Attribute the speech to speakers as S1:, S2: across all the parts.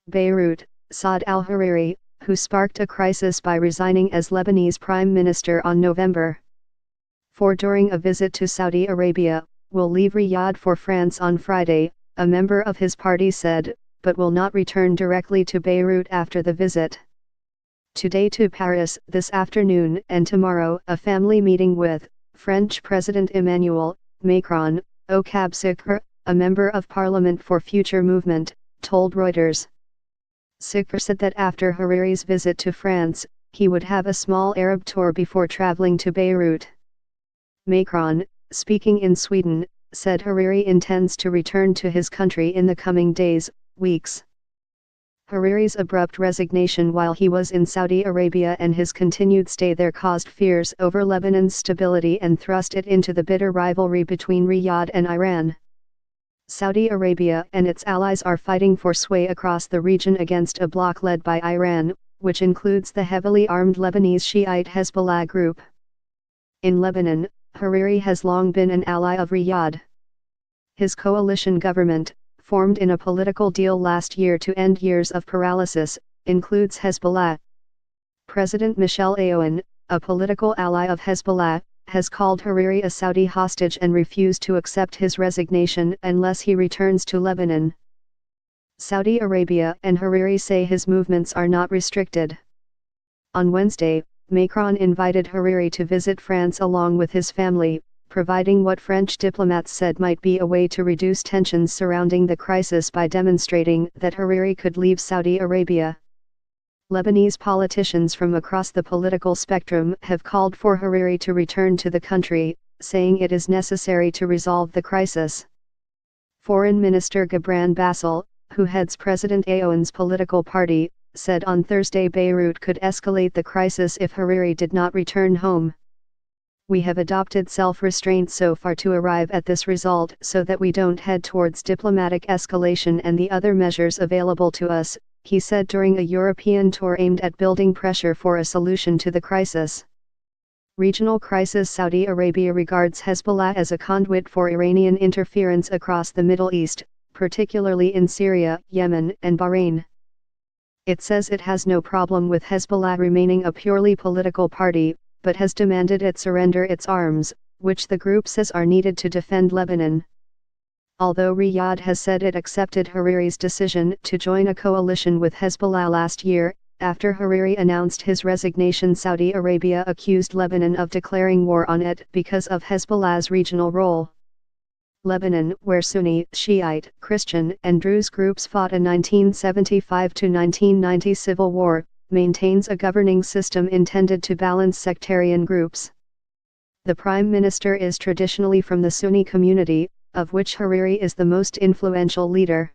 S1: Beirut, Saad al-Hariri, who sparked a crisis by resigning as Lebanese Prime Minister on November 4 during a visit to Saudi Arabia, will leave Riyadh for France on Friday, a member of his party said, but will not return directly to Beirut after the visit. Today to Paris, this afternoon and tomorrow a family meeting with French President Emmanuel Macron, Okab Sikr, a member of Parliament for Future Movement, told Reuters. Sikr said that after Hariri's visit to France, he would have a small Arab tour before traveling to Beirut. Macron, speaking in Sweden, said Hariri intends to return to his country in the coming days, weeks. Hariri's abrupt resignation while he was in Saudi Arabia and his continued stay there caused fears over Lebanon's stability and thrust it into the bitter rivalry between Riyadh and Iran. Saudi Arabia and its allies are fighting for sway across the region against a bloc led by Iran, which includes the heavily armed Lebanese Shiite Hezbollah group. In Lebanon, Hariri has long been an ally of Riyadh. His coalition government, formed in a political deal last year to end years of paralysis, includes Hezbollah. President Michel Aoun, a political ally of Hezbollah, has called Hariri a Saudi hostage and refused to accept his resignation unless he returns to Lebanon. Saudi Arabia and Hariri say his movements are not restricted. On Wednesday, Macron invited Hariri to visit France along with his family, providing what French diplomats said might be a way to reduce tensions surrounding the crisis by demonstrating that Hariri could leave Saudi Arabia. Lebanese politicians from across the political spectrum have called for Hariri to return to the country, saying it is necessary to resolve the crisis. Foreign Minister Gibran Bassel, who heads President Aoun's political party, said on Thursday Beirut could escalate the crisis if Hariri did not return home. We have adopted self-restraint so far to arrive at this result so that we don't head towards diplomatic escalation and the other measures available to us, he said during a European tour aimed at building pressure for a solution to the crisis. Regional crisis Saudi Arabia regards Hezbollah as a conduit for Iranian interference across the Middle East, particularly in Syria, Yemen and Bahrain. It says it has no problem with Hezbollah remaining a purely political party, but has demanded it surrender its arms, which the group says are needed to defend Lebanon. Although Riyadh has said it accepted Hariri's decision to join a coalition with Hezbollah last year, after Hariri announced his resignation, Saudi Arabia accused Lebanon of declaring war on it because of Hezbollah's regional role. Lebanon, where Sunni, Shiite, Christian and Druze groups fought a 1975–1990 civil war, maintains a governing system intended to balance sectarian groups. The Prime Minister is traditionally from the Sunni community, of which Hariri is the most influential leader.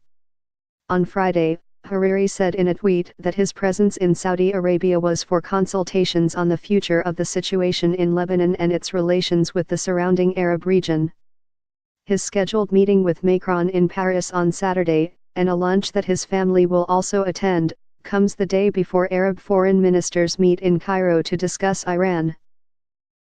S1: On Friday, Hariri said in a tweet that his presence in Saudi Arabia was for consultations on the future of the situation in Lebanon and its relations with the surrounding Arab region. His scheduled meeting with Macron in Paris on Saturday, and a lunch that his family will also attend, comes the day before Arab foreign ministers meet in Cairo to discuss Iran.